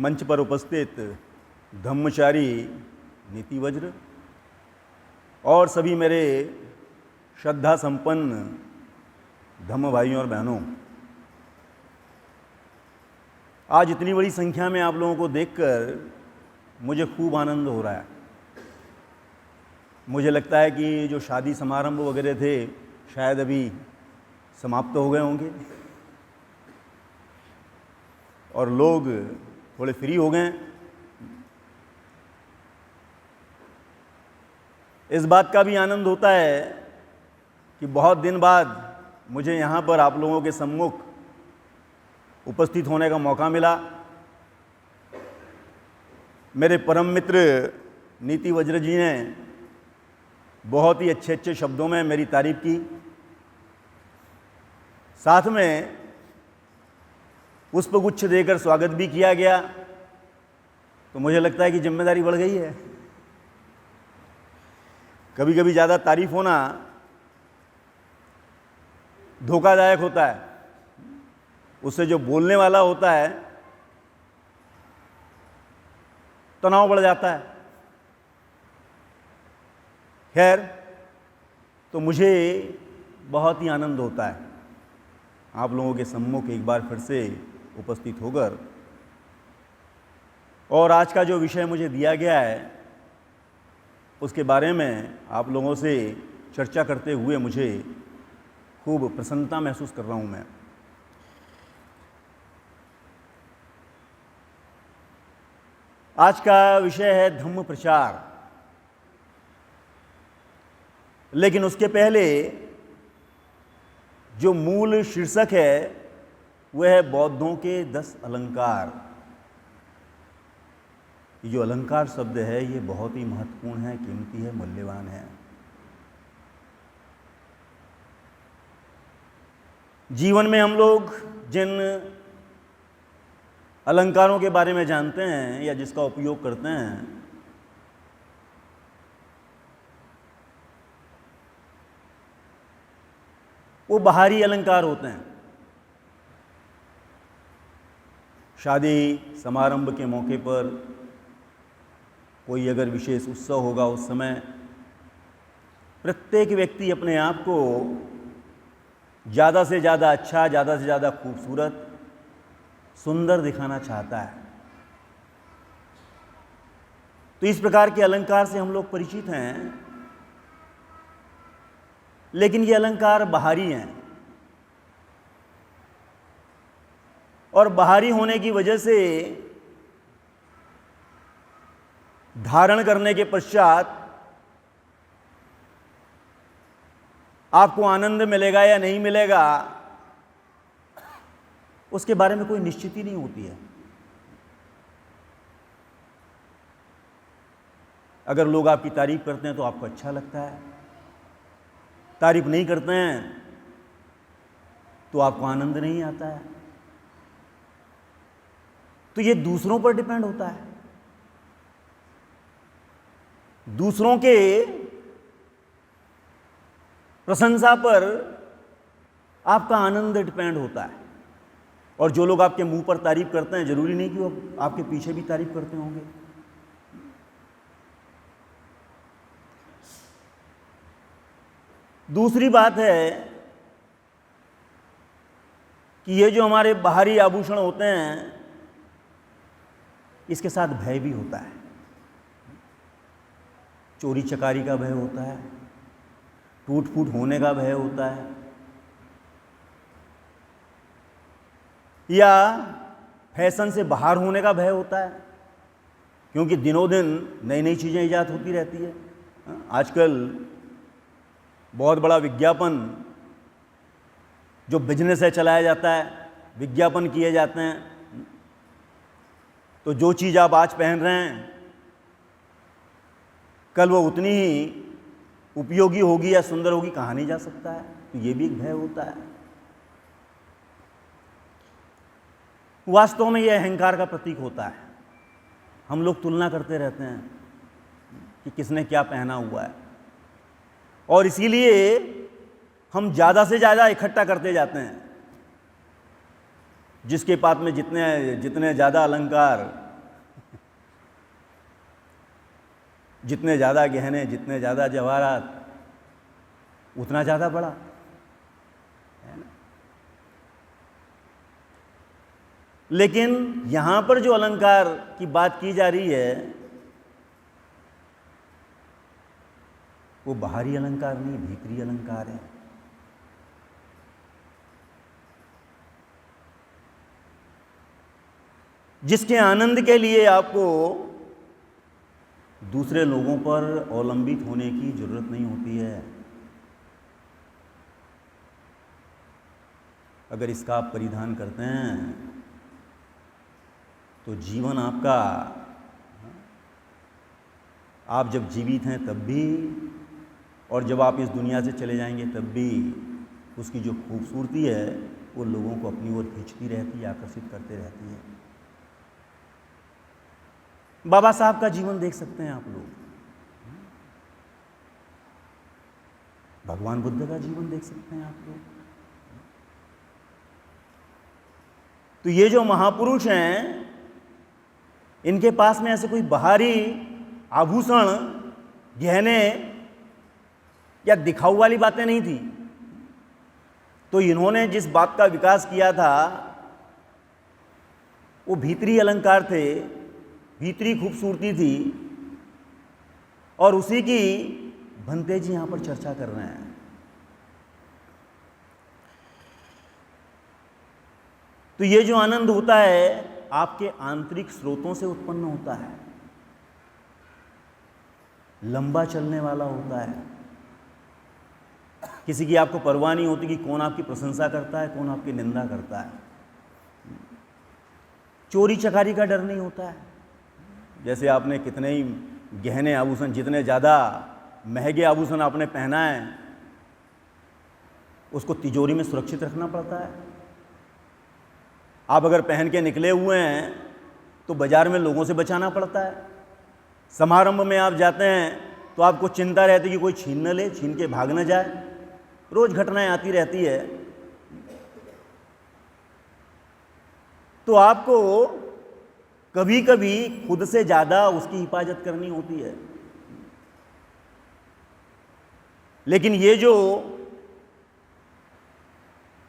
मंच पर उपस्थित धम्मचारी नीति वज्र और सभी मेरे श्रद्धा संपन्न धम्म भाइयों और बहनों, आज इतनी बड़ी संख्या में आप लोगों को देखकर मुझे खूब आनंद हो रहा है। मुझे लगता है कि जो शादी समारंभ वगैरह थे शायद अभी समाप्त हो गए होंगे और लोग थोड़े फ्री हो गए। इस बात का भी आनंद होता है कि बहुत दिन बाद मुझे यहाँ पर आप लोगों के सम्मुख उपस्थित होने का मौका मिला। मेरे परम मित्र नीति वज्र जी ने बहुत ही अच्छे अच्छे शब्दों में मेरी तारीफ की, साथ में पुष्पगुच्छ देकर स्वागत भी किया गया। तो मुझे लगता है कि जिम्मेदारी बढ़ गई है। कभी कभी ज़्यादा तारीफ होना धोखादायक होता है, उससे जो बोलने वाला होता है तनाव बढ़ जाता है। खैर, तो मुझे बहुत ही आनंद होता है आप लोगों के सम्मुख एक बार फिर से उपस्थित होकर, और आज का जो विषय मुझे दिया गया है उसके बारे में आप लोगों से चर्चा करते हुए मुझे खूब प्रसन्नता महसूस कर रहा हूं मैं। आज का विषय है धम्म प्रचार, लेकिन उसके पहले जो मूल शीर्षक है वह है बौद्धों के 10 अलंकार। ये जो अलंकार शब्द है ये बहुत ही महत्वपूर्ण है, कीमती है, मूल्यवान है। जीवन में हम लोग जिन अलंकारों के बारे में जानते हैं या जिसका उपयोग करते हैं वो बाहरी अलंकार होते हैं। शादी समारंभ के मौके पर कोई अगर विशेष उत्सव होगा उस समय प्रत्येक व्यक्ति अपने आप को ज़्यादा से ज़्यादा अच्छा, ज़्यादा से ज़्यादा खूबसूरत, सुंदर दिखाना चाहता है। तो इस प्रकार के अलंकार से हम लोग परिचित हैं, लेकिन ये अलंकार बाहरी हैं और बाहरी होने की वजह से धारण करने के पश्चात आपको आनंद मिलेगा या नहीं मिलेगा उसके बारे में कोई निश्चिती नहीं होती है। अगर लोग आपकी तारीफ करते हैं तो आपको अच्छा लगता है, तारीफ नहीं करते हैं तो आपको आनंद नहीं आता है। तो ये दूसरों पर डिपेंड होता है, दूसरों के प्रशंसा पर आपका आनंद डिपेंड होता है। और जो लोग आपके मुंह पर तारीफ करते हैं जरूरी नहीं कि वो आपके पीछे भी तारीफ करते होंगे। दूसरी बात है कि ये जो हमारे बाहरी आभूषण होते हैं इसके साथ भय भी होता है। चोरी चकारी का भय होता है, टूट फूट होने का भय होता है, या फैशन से बाहर होने का भय होता है, क्योंकि दिनों दिन नई नई चीज़ें ईजाद होती रहती है। आजकल बहुत बड़ा विज्ञापन जो बिजनेस है चलाया जाता है, विज्ञापन किए जाते हैं। तो जो चीज़ आप आज पहन रहे हैं कल वो उतनी ही उपयोगी होगी या सुंदर होगी कहा नहीं जा सकता है। तो ये भी एक भय होता है। वास्तव में यह अहंकार का प्रतीक होता है। हम लोग तुलना करते रहते हैं कि किसने क्या पहना हुआ है, और इसीलिए हम ज़्यादा से ज़्यादा इकट्ठा करते जाते हैं। जिसके पास में जितने ज़्यादा अलंकार जितने ज़्यादा गहने, जितने ज़्यादा जवाहरात, उतना ज़्यादा बड़ा, है ना। लेकिन यहां पर जो अलंकार की बात की जा रही है वो बाहरी अलंकार नहीं, भीतरी अलंकार है। जिसके आनंद के लिए आपको दूसरे लोगों पर अवलंबित होने की जरूरत नहीं होती है। अगर इसका आप परिधान करते हैं तो जीवन आपका, आप जब जीवित हैं तब भी और जब आप इस दुनिया से चले जाएंगे तब भी उसकी जो खूबसूरती है वो लोगों को अपनी ओर खींचती रहती है, आकर्षित करते रहती है। बाबा साहब का जीवन देख सकते हैं आप लोग, भगवान बुद्ध का जीवन देख सकते हैं आप लोग। तो ये जो महापुरुष हैं इनके पास में ऐसे कोई बाहरी आभूषण, गहने या दिखाऊ वाली बातें नहीं थी। तो इन्होंने जिस बात का विकास किया था वो भीतरी अलंकार थे, भीतरी खूबसूरती थी, और उसी की भंते जी यहां पर चर्चा कर रहे हैं। तो ये जो आनंद होता है आपके आंतरिक स्रोतों से उत्पन्न होता है, लंबा चलने वाला होता है। किसी की आपको परवाह नहीं होती कि कौन आपकी प्रशंसा करता है, कौन आपकी निंदा करता है। चोरी चकारी का डर नहीं होता है। जैसे आपने कितने ही गहने आभूषण, जितने ज़्यादा महंगे आभूषण आपने पहना है उसको तिजोरी में सुरक्षित रखना पड़ता है। आप अगर पहन के निकले हुए हैं तो बाजार में लोगों से बचाना पड़ता है। समारंभ में आप जाते हैं तो आपको चिंता रहती है कि कोई छीन न ले, छीन के भाग न जाए। रोज घटनाएं आती रहती है। तो आपको कभी कभी खुद से ज़्यादा उसकी हिफाजत करनी होती है। लेकिन ये जो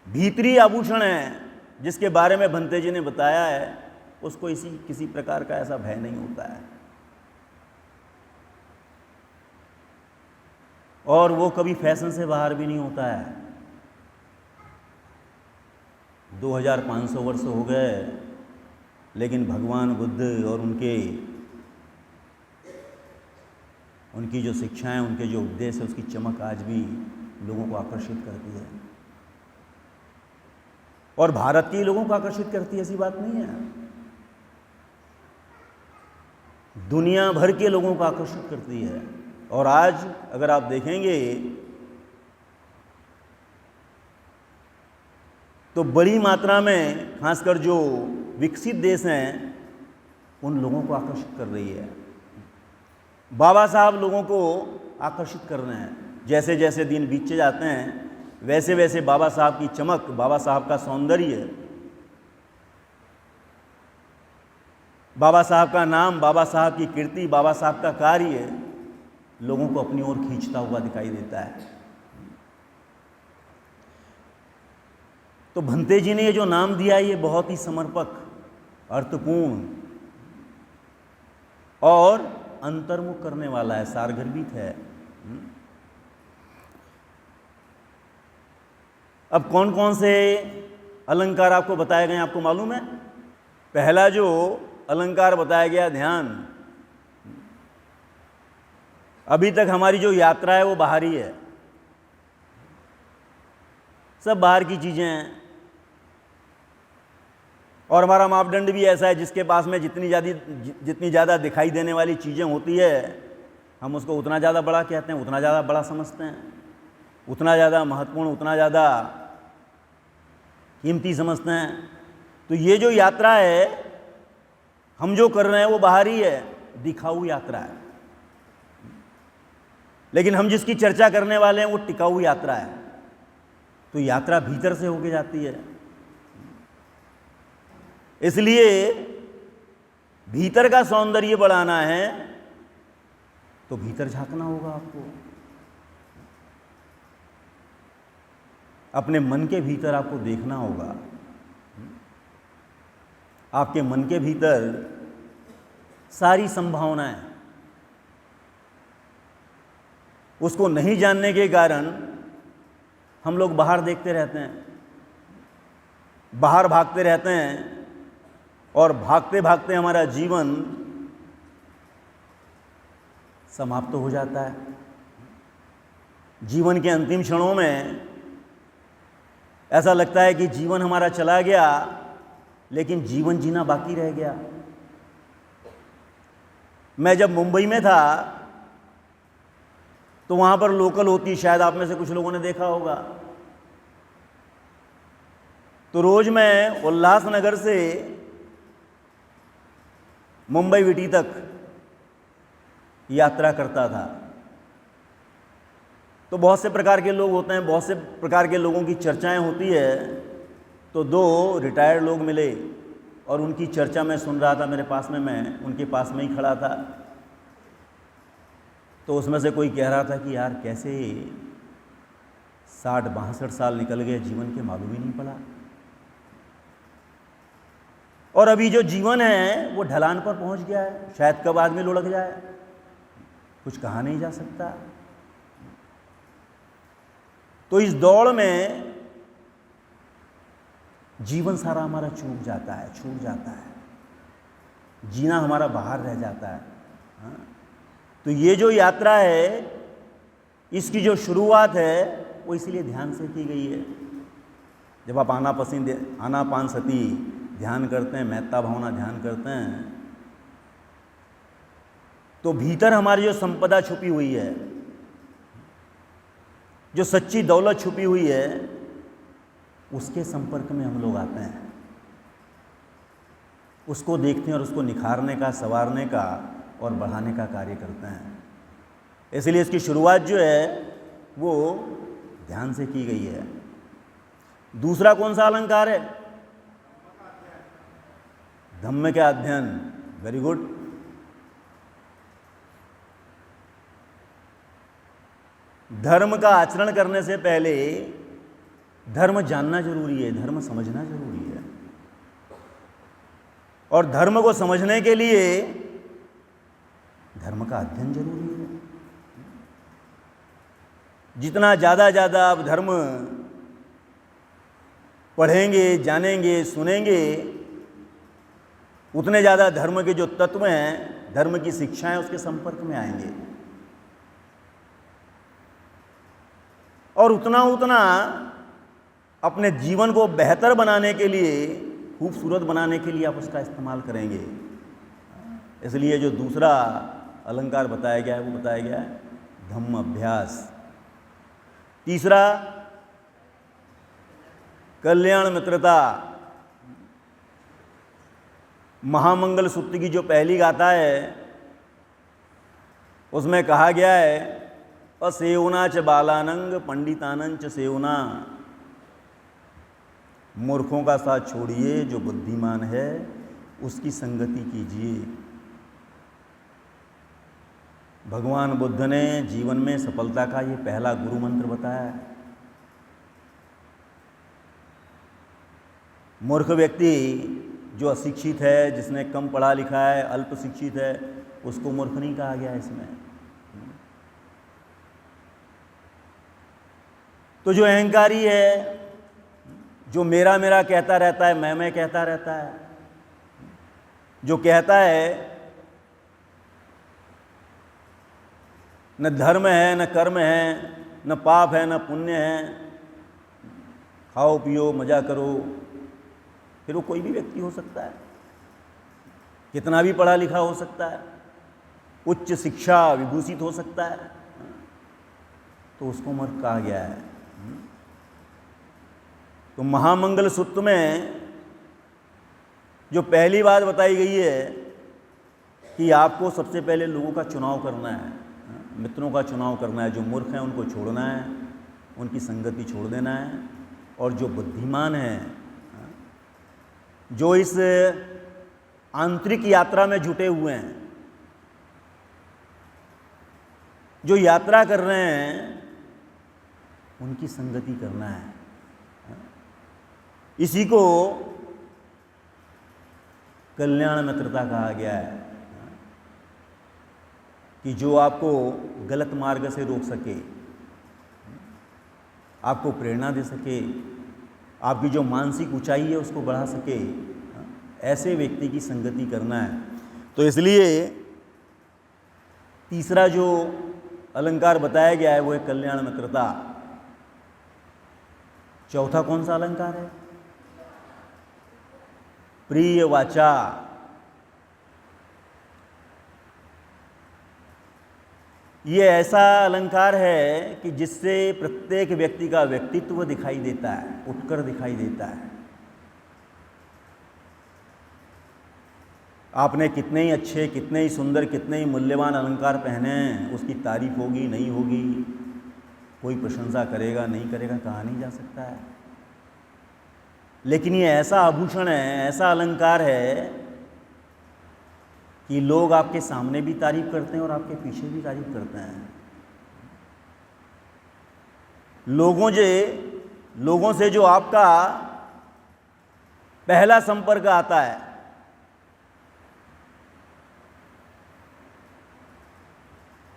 भीतरी आभूषण है जिसके बारे में भंते जी ने बताया है, उसको किसी प्रकार का ऐसा भय नहीं होता है, और वो कभी फैशन से बाहर भी नहीं होता है। 2500 वर्ष हो गए, लेकिन भगवान बुद्ध और उनकी जो शिक्षाएं, उनके जो उपदेश है, उसकी चमक आज भी लोगों को आकर्षित करती है। और भारत के लोगों को आकर्षित करती है, ऐसी बात नहीं है, दुनिया भर के लोगों को आकर्षित करती है। और आज अगर आप देखेंगे तो बड़ी मात्रा में, खासकर जो विकसित देश हैं, उन लोगों को आकर्षित कर रही है। बाबा साहब लोगों को आकर्षित कर रहे हैं। जैसे जैसे दिन बीतते जाते हैं वैसे वैसे बाबा साहब की चमक, बाबा साहब का सौंदर्य, बाबा साहब का नाम, बाबा साहब की कीर्ति, बाबा साहब का कार्य लोगों को अपनी ओर खींचता हुआ दिखाई देता है। तो भंते जी ने ये जो नाम दिया, ये बहुत ही समर्पक, अर्थपूर्ण और अंतर्मुख करने वाला है, सारगर्भित है। अब कौन कौन से अलंकार आपको बताए गए आपको मालूम है? पहला जो अलंकार बताया गया, ध्यान। अभी तक हमारी जो यात्रा है वो बाहरी है, सब बाहर की चीजें हैं, और हमारा मापदंड भी ऐसा है, जिसके पास में जितनी ज़्यादा दिखाई देने वाली चीज़ें होती है, हम उसको उतना ज़्यादा बड़ा कहते हैं, उतना ज़्यादा बड़ा समझते हैं, उतना ज़्यादा महत्वपूर्ण, उतना ज़्यादा कीमती समझते हैं। तो ये जो यात्रा है हम जो कर रहे हैं वो बाहरी है, दिखाऊ यात्रा है। लेकिन हम जिसकी चर्चा करने वाले हैं वो टिकाऊ यात्रा है। तो यात्रा भीतर से होके जाती है। इसलिए भीतर का सौंदर्य बढ़ाना है तो भीतर झांकना होगा आपको। अपने मन के भीतर आपको देखना होगा। आपके मन के भीतर सारी संभावनाएं, उसको नहीं जानने के कारण हम लोग बाहर देखते रहते हैं, बाहर भागते रहते हैं, और भागते भागते हमारा जीवन समाप्त हो जाता है। जीवन के अंतिम क्षणों में ऐसा लगता है कि जीवन हमारा चला गया, लेकिन जीवन जीना बाकी रह गया। मैं जब मुंबई में था तो वहां पर लोकल होती, शायद आप में से कुछ लोगों ने देखा होगा, तो रोज मैं उल्लासनगर से मुंबई विटी तक यात्रा करता था। तो बहुत से प्रकार के लोग होते हैं, बहुत से प्रकार के लोगों की चर्चाएं होती है। तो दो रिटायर्ड लोग मिले और उनकी चर्चा मैं सुन रहा था, मेरे पास में, मैं उनके पास में ही खड़ा था। तो उसमें से कोई कह रहा था कि यार कैसे 60-62 साल निकल गए, जीवन के मालूम ही नहीं पड़ा, और अभी जो जीवन है वो ढलान पर पहुंच गया है, शायद कब आदमी लुढ़क जाए, कुछ कहा नहीं जा सकता। तो इस दौड़ में जीवन सारा हमारा छूट जाता है, जीना हमारा बाहर रह जाता है। हाँ? तो ये जो यात्रा है, इसकी जो शुरुआत है वो इसीलिए ध्यान से की गई है। जब आप आनापानसति ध्यान करते हैं, महत्ता भावना ध्यान करते हैं, तो भीतर हमारी जो संपदा छुपी हुई है, जो सच्ची दौलत छुपी हुई है, उसके संपर्क में हम लोग आते हैं, उसको देखते हैं और उसको निखारने का, संवारने का और बढ़ाने का कार्य करते हैं। इसलिए इसकी शुरुआत जो है वो ध्यान से की गई है। दूसरा कौन सा अलंकार है? धम्म का अध्ययन। Very good. धर्म का आचरण करने से पहले धर्म जानना जरूरी है, धर्म समझना जरूरी है, और धर्म को समझने के लिए धर्म का अध्ययन जरूरी है। जितना ज़्यादा आप धर्म पढ़ेंगे, जानेंगे, सुनेंगे, उतने ज़्यादा धर्म के जो तत्व हैं, धर्म की शिक्षाएं उसके संपर्क में आएंगे, और उतना अपने जीवन को बेहतर बनाने के लिए, खूबसूरत बनाने के लिए आप उसका इस्तेमाल करेंगे। इसलिए जो दूसरा अलंकार बताया गया है वो बताया गया है धम्म अभ्यास। तीसरा कल्याण मित्रता। महामंगल सूत्र की जो पहली गाथा है उसमें कहा गया है असेवना च बालानंग पंडितानंद च सेवना। मूर्खों का साथ छोड़िए, जो बुद्धिमान है उसकी संगति कीजिए। भगवान बुद्ध ने जीवन में सफलता का ये पहला गुरु मंत्र बताया है। मूर्ख व्यक्ति जो अशिक्षित है, जिसने कम पढ़ा लिखा है, अल्प शिक्षित है, उसको मूर्ख नहीं कहा गया इसमें। तो जो अहंकारी है, जो मेरा मेरा कहता रहता है, मैं कहता रहता है, जो कहता है न धर्म है, न कर्म है, न पाप है, न पुण्य है, खाओ पियो मजा करो, फिर वो कोई भी व्यक्ति हो सकता है, कितना भी पढ़ा लिखा हो सकता है, उच्च शिक्षा विभूषित हो सकता है, तो उसको मूर्ख कहा गया है। तो महामंगल सूत्र में जो पहली बात बताई गई है कि आपको सबसे पहले लोगों का चुनाव करना है, मित्रों का चुनाव करना है। जो मूर्ख हैं उनको छोड़ना है, उनकी संगति छोड़ देना है, और जो बुद्धिमान हैं, जो इस आंतरिक यात्रा में जुटे हुए हैं, जो यात्रा कर रहे हैं उनकी संगति करना है। इसी को कल्याण मित्रता कहा गया है कि जो आपको गलत मार्ग से रोक सके, आपको प्रेरणा दे सके, आपकी जो मानसिक ऊंचाई है उसको बढ़ा सके, ऐसे व्यक्ति की संगति करना है। तो इसलिए तीसरा जो अलंकार बताया गया है वो है कल्याण मित्रता। चौथा कौन सा अलंकार है? प्रिय वाचा। ये ऐसा अलंकार है कि जिससे प्रत्येक व्यक्ति का व्यक्तित्व दिखाई देता है, उठकर दिखाई देता है। आपने कितने ही अच्छे, कितने ही सुंदर, कितने ही मूल्यवान अलंकार पहने हैं, उसकी तारीफ होगी नहीं होगी, कोई प्रशंसा करेगा नहीं करेगा, कहा नहीं जा सकता है। लेकिन ये ऐसा आभूषण है, ऐसा अलंकार है कि लोग आपके सामने भी तारीफ करते हैं और आपके पीछे भी तारीफ करते हैं। लोगों से जो आपका पहला संपर्क आता है,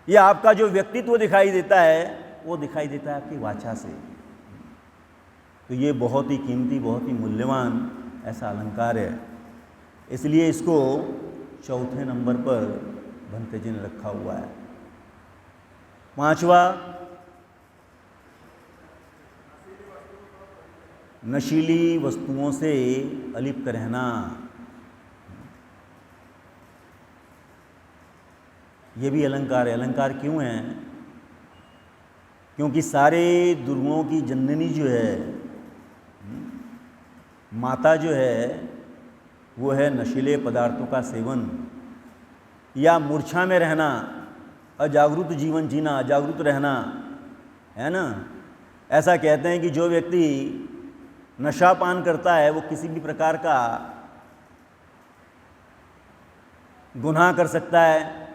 या आपका जो व्यक्तित्व दिखाई देता है, वो दिखाई देता है आपकी वाचा से। तो ये बहुत ही कीमती, बहुत ही मूल्यवान ऐसा अलंकार है। इसलिए इसको चौथे नंबर पर भंते जी ने रखा हुआ है। पांचवा, नशीली वस्तुओं से अलिप्त रहना। ये भी अलंकार है। अलंकार क्यों है? क्योंकि सारे दुर्गुणों की जननी जो है, माता जो है, वो है नशीले पदार्थों का सेवन या मूर्छा में रहना, अजागरूक जीवन जीना, अजागरूक रहना, है ना। ऐसा कहते हैं कि जो व्यक्ति नशा पान करता है वो किसी भी प्रकार का गुनाह कर सकता है,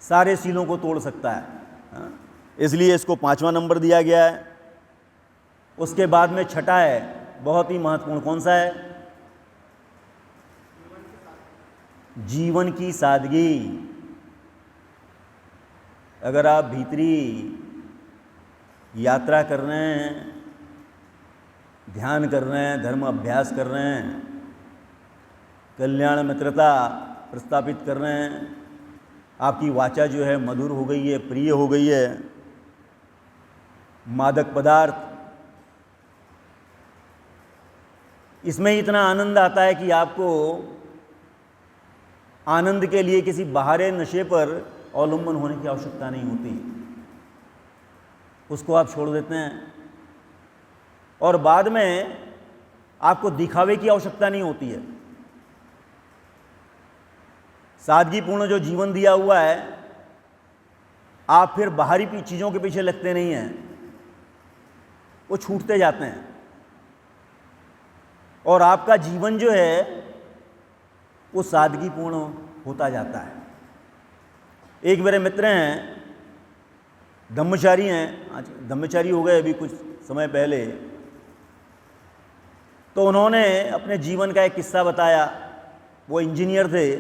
सारे सीलों को तोड़ सकता है। इसलिए इसको 5वां नंबर दिया गया है। उसके बाद में छठा है, बहुत ही महत्वपूर्ण। कौन सा है? जीवन की सादगी। अगर आप भीतरी यात्रा कर रहे हैं, ध्यान कर रहे हैं, धर्म अभ्यास कर रहे हैं, कल्याण मित्रता प्रस्थापित कर रहे हैं, आपकी वाचा जो है मधुर हो गई है, प्रिय हो गई है, मादक पदार्थ, इसमें इतना आनंद आता है कि आपको आनंद के लिए किसी बाहरी नशे पर अवलंबन होने की आवश्यकता नहीं होती। उसको आप छोड़ देते हैं और बाद में आपको दिखावे की आवश्यकता नहीं होती है। सादगीपूर्ण जो जीवन दिया हुआ है, आप फिर बाहरी चीज़ों के पीछे लगते नहीं हैं, वो छूटते जाते हैं और आपका जीवन जो है वो सादगीपूर्ण होता जाता है। एक मेरे मित्र हैं, ब्रह्मचारी हैं, आज ब्रह्मचारी हो गए अभी कुछ समय पहले। तो उन्होंने अपने जीवन का एक किस्सा बताया। वो इंजीनियर थे,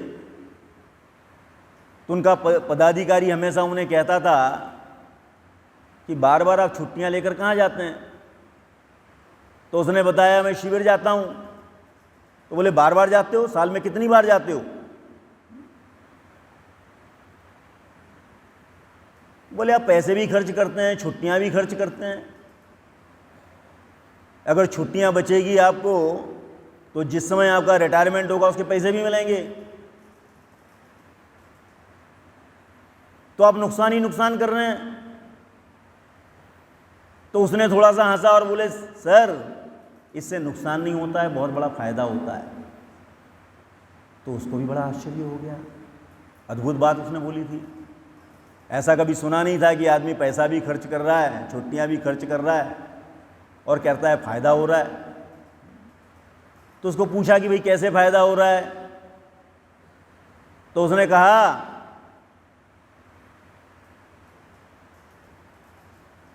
तो उनका पदाधिकारी हमेशा उन्हें कहता था कि बार बार आप छुट्टियां लेकर कहाँ जाते हैं? तो उसने बताया, मैं शिविर जाता हूँ। तो बोले, बार बार जाते हो? साल में कितनी बार जाते हो? बोले, आप पैसे भी खर्च करते हैं, छुट्टियां भी खर्च करते हैं। अगर छुट्टियां बचेगी आपको तो जिस समय आपका रिटायरमेंट होगा उसके पैसे भी मिलेंगे, तो आप नुकसान ही नुकसान कर रहे हैं। तो उसने थोड़ा सा हंसा और बोले, सर इससे नुकसान नहीं होता है, बहुत बड़ा फायदा होता है। तो उसको भी बड़ा आश्चर्य हो गया। अद्भुत बात उसने बोली थी। ऐसा कभी सुना नहीं था कि आदमी पैसा भी खर्च कर रहा है, छुट्टियां भी खर्च कर रहा है और कहता है फायदा हो रहा है। तो उसको पूछा कि भाई कैसे फायदा हो रहा है? तो उसने कहा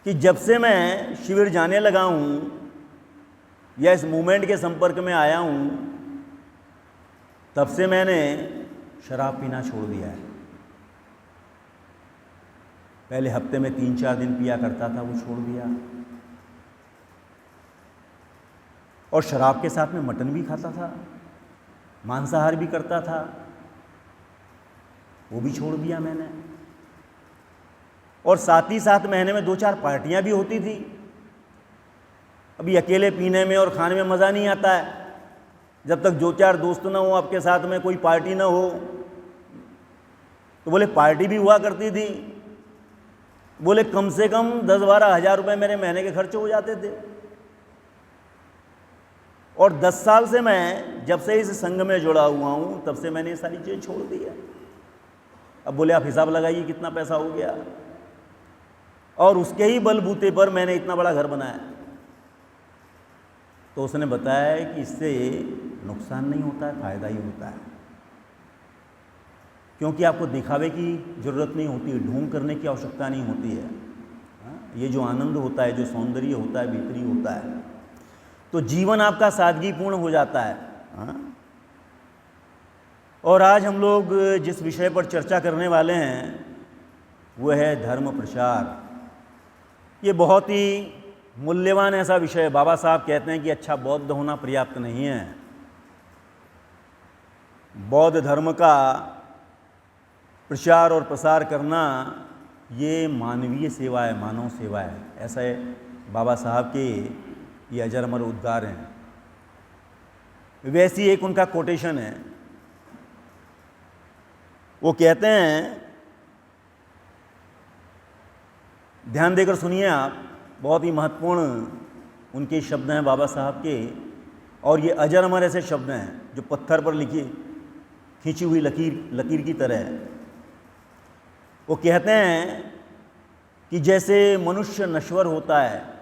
कि जब से मैं शिविर जाने लगा हूँ या इस मूवमेंट के संपर्क में आया हूँ, तब से मैंने शराब पीना छोड़ दिया है। पहले हफ्ते में 3-4 दिन पिया करता था, वो छोड़ दिया। और शराब के साथ में मटन भी खाता था, मांसाहार भी करता था, वो भी छोड़ दिया मैंने। और साथ ही साथ महीने में 2-4 पार्टियां भी होती थी। अभी अकेले पीने में और खाने में मज़ा नहीं आता है, जब तक 2-4 दोस्त ना हो, आपके साथ में कोई पार्टी ना हो। तो बोले पार्टी भी हुआ करती थी, बोले कम से कम 10-12 हज़ार रुपये मेरे महीने के खर्च हो जाते थे। और 10 साल से मैं जब से इस संघ में जुड़ा हुआ हूँ, तब से मैंने ये सारी चीज़ें छोड़ दी है। अब बोले आप हिसाब लगाइए कितना पैसा हो गया, और उसके ही बलबूते पर मैंने इतना बड़ा घर बनाया। तो उसने बताया कि इससे नुकसान नहीं होता है, फ़ायदा ही होता है, क्योंकि आपको दिखावे की ज़रूरत नहीं होती, ढोंग करने की आवश्यकता नहीं होती है। ये जो आनंद होता है, जो सौंदर्य होता है, भीतरी होता है, तो जीवन आपका सादगीपूर्ण हो जाता है। और आज हम लोग जिस विषय पर चर्चा करने वाले हैं वो है धर्म प्रचार। ये बहुत ही मूल्यवान ऐसा विषय है। बाबा साहब कहते हैं कि अच्छा बौद्ध होना पर्याप्त नहीं है, बौद्ध धर्म का प्रचार और प्रसार करना ये मानवीय सेवा है, मानव सेवा है। ऐसा है बाबा साहब के ये अजर अमर उद्गार हैं। वैसी एक उनका कोटेशन है, वो कहते हैं, ध्यान देकर सुनिए आप, बहुत ही महत्वपूर्ण उनके शब्द हैं बाबा साहब के। और ये अजर अमर ऐसे शब्द हैं जो पत्थर पर लिखी खींची हुई लकीर की तरह है। वो कहते हैं कि जैसे मनुष्य नश्वर होता है,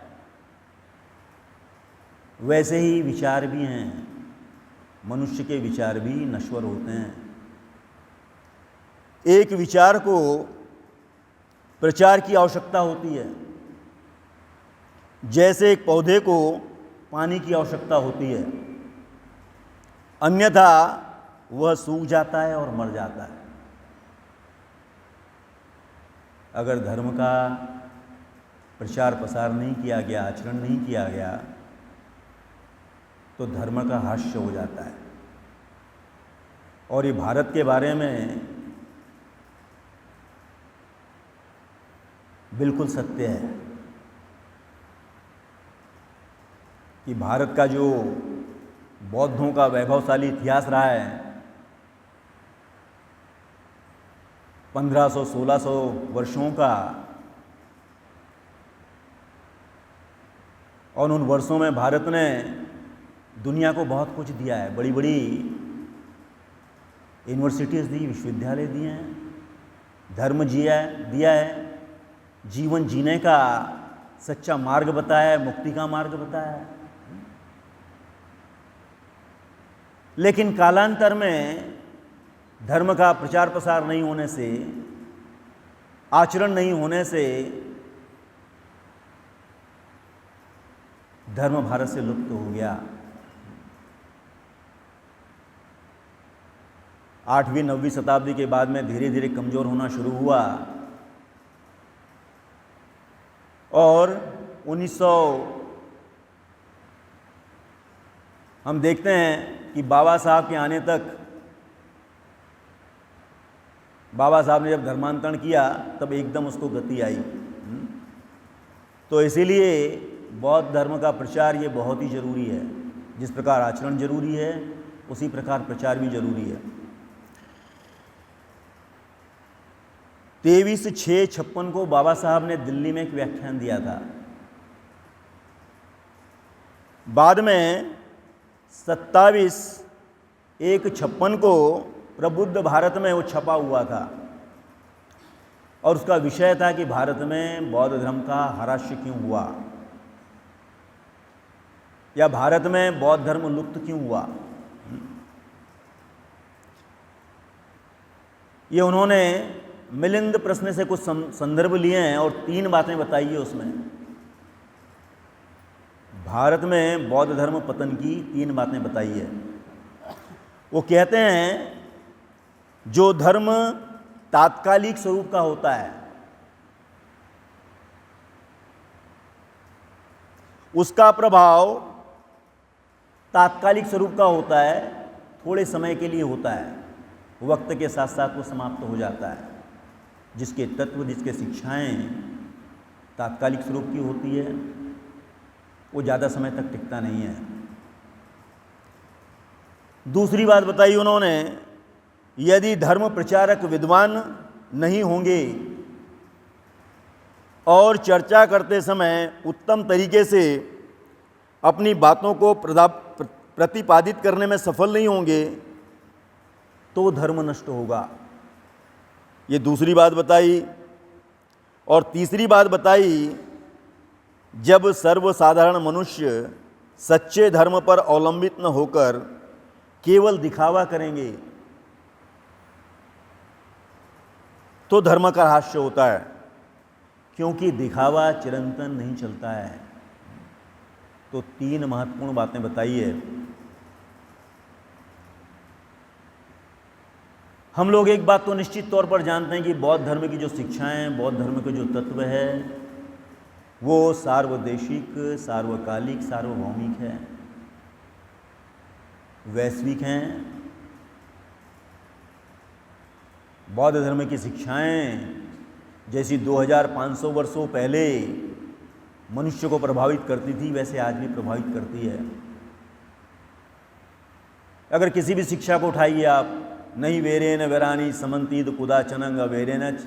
वैसे ही विचार भी हैं, मनुष्य के विचार भी नश्वर होते हैं। एक विचार को प्रचार की आवश्यकता होती है, जैसे एक पौधे को पानी की आवश्यकता होती है, अन्यथा वह सूख जाता है और मर जाता है। अगर धर्म का प्रचार प्रसार नहीं किया गया, आचरण नहीं किया गया, तो धर्म का हास्य हो जाता है। और ये भारत के बारे में बिल्कुल सत्य है कि भारत का जो बौद्धों का वैभवशाली इतिहास रहा है, 1500-1600 वर्षों का, और उन वर्षों में भारत ने दुनिया को बहुत कुछ दिया है। बड़ी बड़ी यूनिवर्सिटीज़ दी, विश्वविद्यालय दिए हैं, धर्म दिया है, जीवन जीने का सच्चा मार्ग बताया है, मुक्ति का मार्ग बताया है। लेकिन कालांतर में धर्म का प्रचार प्रसार नहीं होने से, आचरण नहीं होने से धर्म भारत से लुप्त हो गया। 8वीं-9वीं शताब्दी के बाद में धीरे धीरे कमज़ोर होना शुरू हुआ, और 1900 हम देखते हैं कि बाबा साहब के आने तक, बाबा साहब ने जब धर्मांतरण किया तब एकदम उसको गति आई। तो इसीलिए बौद्ध धर्म का प्रचार ये बहुत ही ज़रूरी है। जिस प्रकार आचरण जरूरी है, उसी प्रकार प्रचार भी जरूरी है। 23/6/56 को बाबा साहब ने दिल्ली में एक व्याख्यान दिया था। बाद में 27/1/56 को प्रबुद्ध भारत में वो छपा हुआ था, और उसका विषय था कि भारत में बौद्ध धर्म का ह्रास क्यों हुआ, या भारत में बौद्ध धर्म लुप्त क्यों हुआ। ये उन्होंने मिलिंद प्रश्न से कुछ संदर्भ लिए हैं और 3 बातें बताई है उसमें। भारत में बौद्ध धर्म पतन की 3 बातें बताई है। वो कहते हैं जो धर्म तात्कालिक स्वरूप का होता है उसका प्रभाव तात्कालिक स्वरूप का होता है, थोड़े समय के लिए होता है, वक्त के साथ साथ वो समाप्त हो जाता है। जिसके तत्व, जिसके शिक्षाएं तात्कालिक स्वरूप की होती है वो ज़्यादा समय तक टिकता नहीं है। दूसरी बात बताई उन्होंने, यदि धर्म प्रचारक विद्वान नहीं होंगे और चर्चा करते समय उत्तम तरीके से अपनी बातों को प्रतिपादित करने में सफल नहीं होंगे तो धर्म नष्ट होगा। ये दूसरी बात बताई। और तीसरी बात बताई, जब सर्वसाधारण मनुष्य सच्चे धर्म पर अवलंबित न होकर केवल दिखावा करेंगे तो धर्म का ह्रास होता है, क्योंकि दिखावा चिरंतन नहीं चलता है। तो 3 महत्वपूर्ण बातें बताई है। हम लोग एक बात तो निश्चित तौर पर जानते हैं कि बौद्ध धर्म की जो शिक्षाएं हैं, बौद्ध धर्म के जो तत्व है वो सार्वदेशिक, सार्वकालिक, सार्वभौमिक है, वैश्विक हैं। बौद्ध धर्म की शिक्षाएं जैसी 2500 वर्षों पहले मनुष्य को प्रभावित करती थी वैसे आज भी प्रभावित करती है। अगर किसी भी शिक्षा को उठाइए आप, नहीं वेरेन वेरानी समन्तीद कुदाचनंग वेरेन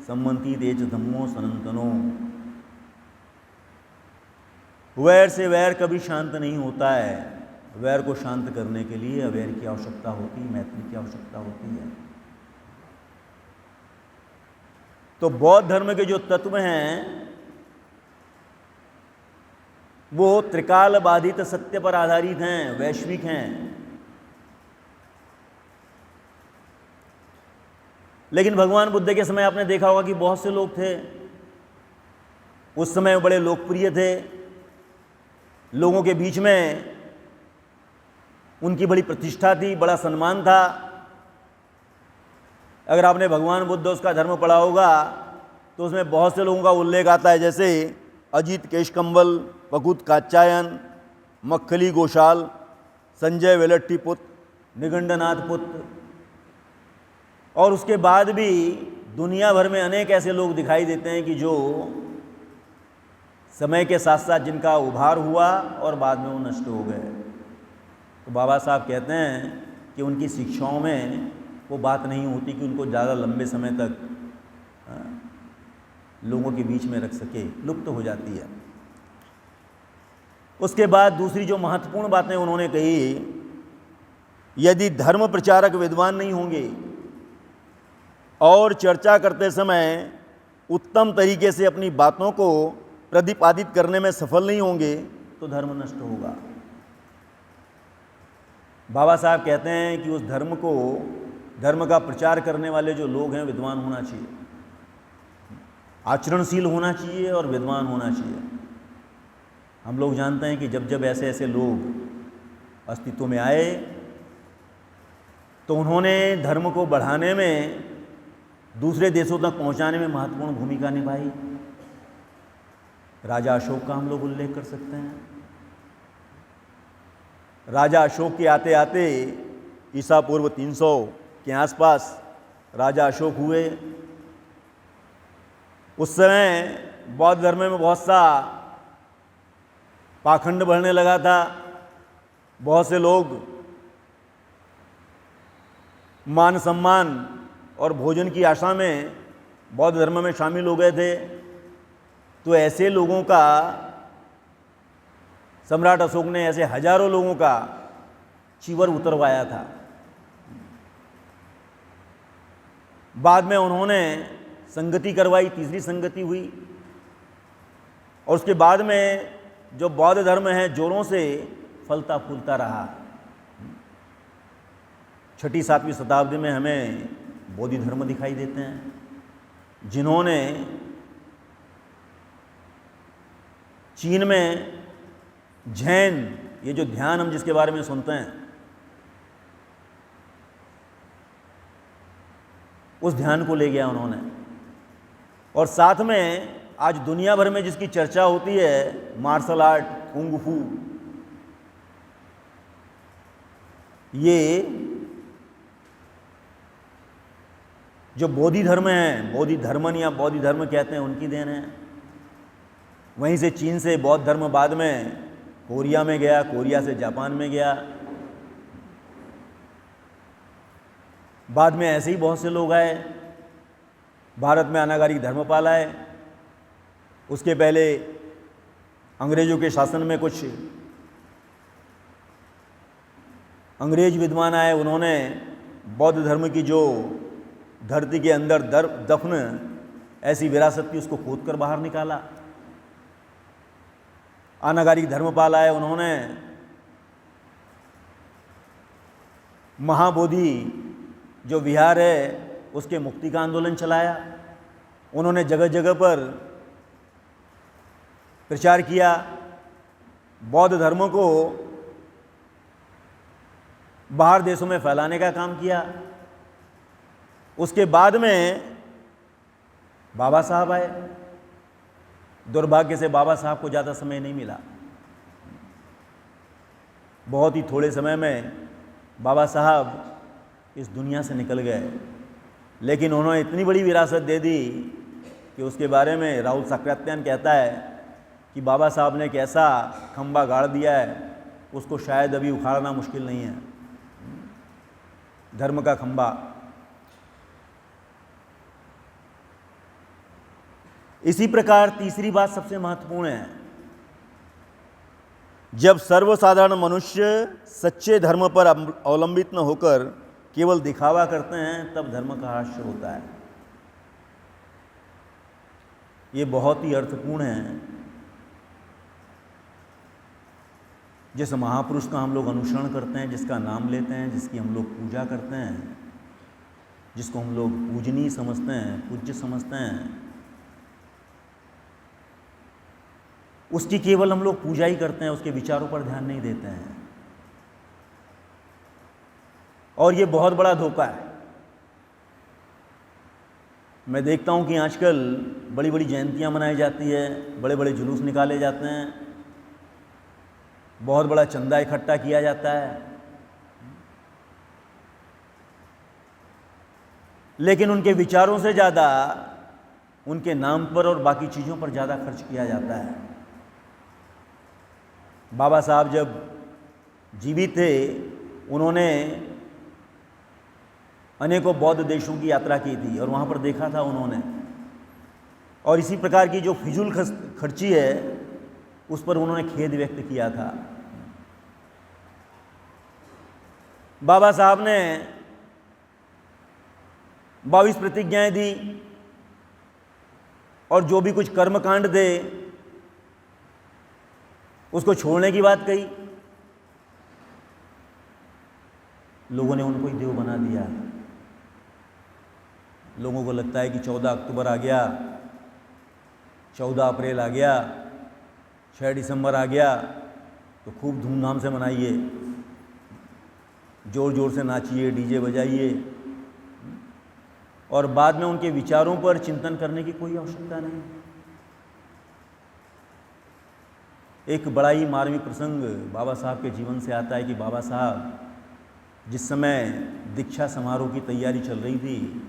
सम्मंतीद एच धम्मो सनंतनो। वैर से वैर कभी शांत नहीं होता है। वैर को शांत करने के लिए अवैर की आवश्यकता होती है, मैत्री की आवश्यकता होती है। तो बौद्ध धर्म के जो तत्व हैं वो त्रिकाल बाधित सत्य पर आधारित हैं, वैश्विक हैं। लेकिन भगवान बुद्ध के समय आपने देखा होगा कि बहुत से लोग थे, उस समय बड़े लोकप्रिय थे, लोगों के बीच में उनकी बड़ी प्रतिष्ठा थी, बड़ा सम्मान था। अगर आपने भगवान बुद्ध उसका धर्म पढ़ा होगा तो उसमें बहुत से लोगों का उल्लेख आता है, जैसे अजीत केशकंबल, पकुत कात्यायन, मक्खली गोशाल, संजय वेलट्टी पुत्र, निगंडनाथ पुत्र। और उसके बाद भी दुनिया भर में अनेक ऐसे लोग दिखाई देते हैं कि जो समय के साथ साथ जिनका उभार हुआ और बाद में वो नष्ट हो गए। तो बाबा साहब कहते हैं कि उनकी शिक्षाओं में वो बात नहीं होती कि उनको ज़्यादा लंबे समय तक लोगों के बीच में रख सके, लुप्त हो जाती है। उसके बाद दूसरी जो महत्वपूर्ण बातें उन्होंने कही, यदि धर्म प्रचारक विद्वान नहीं होंगे और चर्चा करते समय उत्तम तरीके से अपनी बातों को प्रतिपादित करने में सफल नहीं होंगे तो धर्म नष्ट होगा। बाबा साहब कहते हैं कि उस धर्म का प्रचार करने वाले जो लोग हैं विद्वान होना चाहिए, आचरणशील होना चाहिए और विद्वान होना चाहिए। हम लोग जानते हैं कि जब जब ऐसे ऐसे लोग अस्तित्व में आए तो उन्होंने धर्म को बढ़ाने में, दूसरे देशों तक पहुंचाने में महत्वपूर्ण भूमिका निभाई। राजा अशोक का हम लोग उल्लेख कर सकते हैं। राजा अशोक के आते आते ईसा पूर्व 300 के आसपास राजा अशोक हुए। उस समय बौद्ध धर्म में बहुत सा पाखंड बढ़ने लगा था। बहुत से लोग मान सम्मान और भोजन की आशा में बौद्ध धर्म में शामिल हो गए थे। तो ऐसे लोगों का सम्राट अशोक ने ऐसे हजारों लोगों का चीवर उतरवाया था। बाद में उन्होंने संगति करवाई, तीसरी संगति हुई, और उसके बाद में जो बौद्ध धर्म है जोरों से फलता फूलता रहा। 6वीं 7वीं शताब्दी में हमें बोधि धर्म दिखाई देते हैं, जिन्होंने चीन में जैन, ये जो ध्यान हम जिसके बारे में सुनते हैं, उस ध्यान को ले गया उन्होंने। और साथ में आज दुनिया भर में जिसकी चर्चा होती है, मार्शल आर्ट, कुंग फू, ये जो बोधि धर्म है, बोधि धर्मन या बौद्ध धर्म कहते हैं, उनकी देन है। वहीं से चीन से बौद्ध धर्म बाद में कोरिया में गया, कोरिया से जापान में गया। बाद में ऐसे ही बहुत से लोग आए। भारत में अनागारिक धर्मपाल आए। उसके पहले अंग्रेजों के शासन में कुछ अंग्रेज विद्वान आए। उन्होंने बौद्ध धर्म की जो धरती के अंदर दफन ऐसी विरासत थी, उसको खोद कर बाहर निकाला। अनागारिक धर्मपाल आए। उन्होंने महाबोधि जो विहार है, उसके मुक्ति का आंदोलन चलाया। उन्होंने जगह जगह पर प्रचार किया, बौद्ध धर्म को बाहर देशों में फैलाने का काम किया। उसके बाद में बाबा साहब आए। दुर्भाग्य से बाबा साहब को ज़्यादा समय नहीं मिला। बहुत ही थोड़े समय में बाबा साहब इस दुनिया से निकल गए, लेकिन उन्होंने इतनी बड़ी विरासत दे दी कि उसके बारे में राहुल साकृत्यायन कहता है कि बाबा साहब ने कैसा खंबा गाड़ दिया है, उसको शायद अभी उखाड़ना मुश्किल नहीं है। धर्म का खंबा। इसी प्रकार तीसरी बात सबसे महत्वपूर्ण है, जब सर्वसाधारण मनुष्य सच्चे धर्म पर अवलंबित न होकर केवल दिखावा करते हैं, तब धर्म का ह्रास होता है। ये बहुत ही अर्थपूर्ण है। जिस महापुरुष का हम लोग अनुसरण करते हैं, जिसका नाम लेते हैं, जिसकी हम लोग पूजा करते हैं, जिसको हम लोग पूजनीय समझते हैं, पूज्य समझते हैं, उसकी केवल हम लोग पूजा ही करते हैं, उसके विचारों पर ध्यान नहीं देते हैं। और ये बहुत बड़ा धोखा है। मैं देखता हूँ कि आजकल बड़ी बड़ी जयंतियाँ मनाई जाती है, बड़े बड़े जुलूस निकाले जाते हैं, बहुत बड़ा चंदा इकट्ठा किया जाता है, लेकिन उनके विचारों से ज़्यादा उनके नाम पर और बाकी चीज़ों पर ज़्यादा खर्च किया जाता है। बाबा साहब जब जीवित थे, उन्होंने अनेकों बौद्ध देशों की यात्रा की थी और वहाँ पर देखा था उन्होंने। और इसी प्रकार की जो फिजूल खर्ची है, उस पर उन्होंने खेद व्यक्त किया था। बाबा साहब ने 22 प्रतिज्ञाएं दी और जो भी कुछ कर्मकांड थे उसको छोड़ने की बात कही। लोगों ने उनको ही देव बना दिया। लोगों को लगता है कि 14 अक्टूबर आ गया, 14 अप्रैल आ गया, 6 दिसंबर आ गया, तो खूब धूमधाम से मनाइए, जोर जोर से नाचिए, डीजे बजाइए, और बाद में उनके विचारों पर चिंतन करने की कोई आवश्यकता नहीं। एक बड़ा ही मार्मिक प्रसंग बाबा साहब के जीवन से आता है कि बाबा साहब जिस समय दीक्षा समारोह की तैयारी चल रही थी,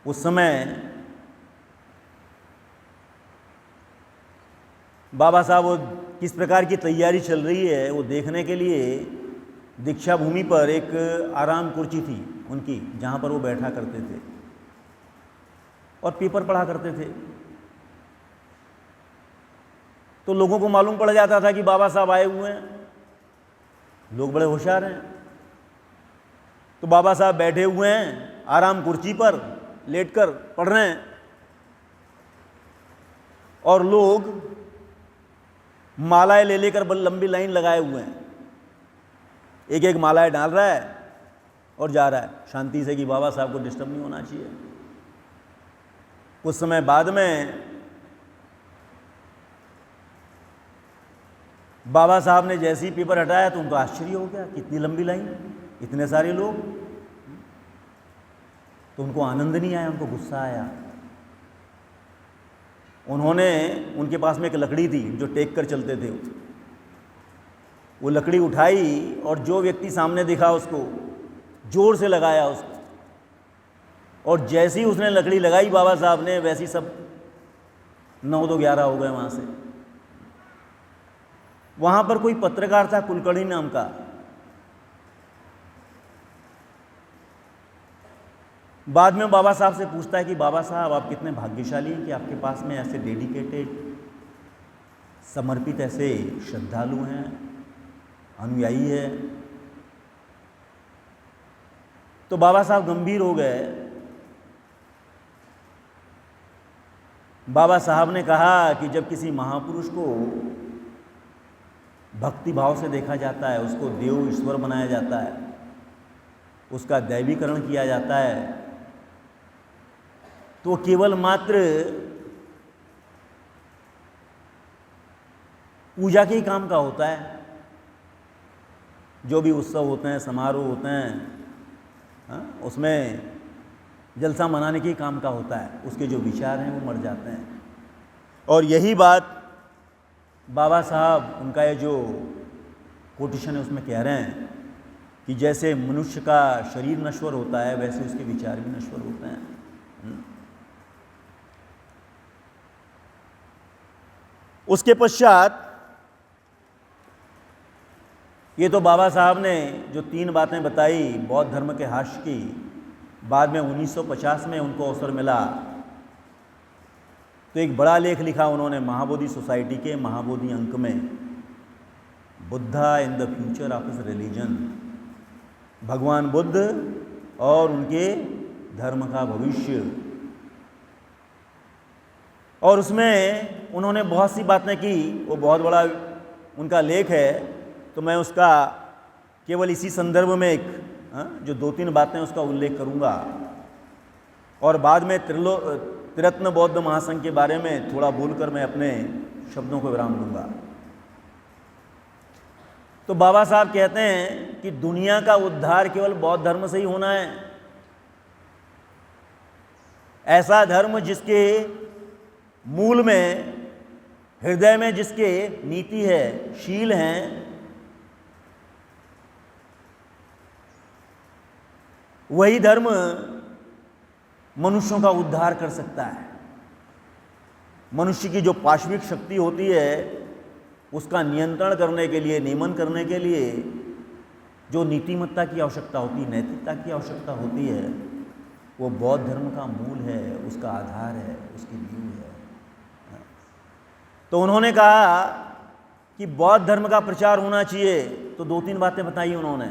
उस समय बाबा साहब वो किस प्रकार की तैयारी चल रही है वो देखने के लिए दीक्षा भूमि पर एक आराम कुर्सी थी उनकी, जहाँ पर वो बैठा करते थे और पेपर पढ़ा करते थे। तो लोगों को मालूम पड़ जाता था कि बाबा साहब आए हुए हैं, लोग बड़े होशियार हैं। तो बाबा साहब बैठे हुए हैं आराम कुर्सी पर, लेटकर पढ़ रहे हैं, और लोग मालाएं ले लेकर लंबी लाइन लगाए हुए हैं। एक एक मालाएं डाल रहा है और जा रहा है शांति से कि बाबा साहब को डिस्टर्ब नहीं होना चाहिए। कुछ समय बाद में बाबा साहब ने जैसे ही पेपर हटाया तो उनको आश्चर्य हो गया, कितनी लंबी लाइन, इतने सारे लोग। तो उनको आनंद नहीं आया, उनको गुस्सा आया। उन्होंने, उनके पास में एक लकड़ी थी जो टेक कर चलते थे, वो लकड़ी उठाई और जो व्यक्ति सामने दिखा उसको जोर से लगाया उसको, और जैसी उसने लकड़ी लगाई बाबा साहब ने, वैसी सब 9-2-11 हो गए वहाँ से। वहाँ पर कोई पत्रकार था कुलकर्णी नाम का, बाद में बाबा साहब से पूछता है कि बाबा साहब आप कितने भाग्यशाली हैं कि आपके पास में ऐसे डेडिकेटेड, समर्पित ऐसे श्रद्धालु हैं, अनुयायी है। तो बाबा साहब गंभीर हो गए। बाबा साहब ने कहा कि जब किसी महापुरुष को भक्ति भाव से देखा जाता है, उसको देव ईश्वर बनाया जाता है, उसका दैवीकरण किया जाता है, तो केवल मात्र पूजा के ही काम का होता है। जो भी उत्सव होते हैं, समारोह होते हैं, उसमें जलसा मनाने के ही काम का होता है, उसके जो विचार हैं वो मर जाते हैं। और यही बात बाबा साहब, उनका ये जो कोटेशन है उसमें कह रहे हैं कि जैसे मनुष्य का शरीर नश्वर होता है, वैसे उसके विचार भी नश्वर होते हैं। उसके पश्चात ये तो बाबा साहब ने जो 3 बातें बताई बौद्ध धर्म के हास्य की, बाद में 1950 में उनको अवसर मिला तो एक बड़ा लेख लिखा उन्होंने महाबोधि सोसाइटी के महाबोधि अंक में, Buddha in the future of his religion, भगवान बुद्ध और उनके धर्म का भविष्य। और उसमें उन्होंने बहुत सी बातें की, वो बहुत बड़ा उनका लेख है, तो मैं उसका केवल इसी संदर्भ में एक जो 2-3 बातें उसका उल्लेख करूंगा, और बाद में त्रिरत्न बौद्ध महासंघ के बारे में थोड़ा बोलकर मैं अपने शब्दों को विराम दूंगा। तो बाबा साहब कहते हैं कि दुनिया का उद्धार केवल बौद्ध धर्म से ही होना है। ऐसा धर्म जिसके मूल में, हृदय में जिसके नीति है, शील हैं, वही धर्म मनुष्यों का उद्धार कर सकता है। मनुष्य की जो पाशविक शक्ति होती है उसका नियंत्रण करने के लिए, नियमन करने के लिए जो नीतिमत्ता की आवश्यकता होती है, नैतिकता की आवश्यकता होती है, वो बौद्ध धर्म का मूल है, उसका आधार है, उसकी नींव है। तो उन्होंने कहा कि बौद्ध धर्म का प्रचार होना चाहिए, तो 2-3 बातें बताई उन्होंने।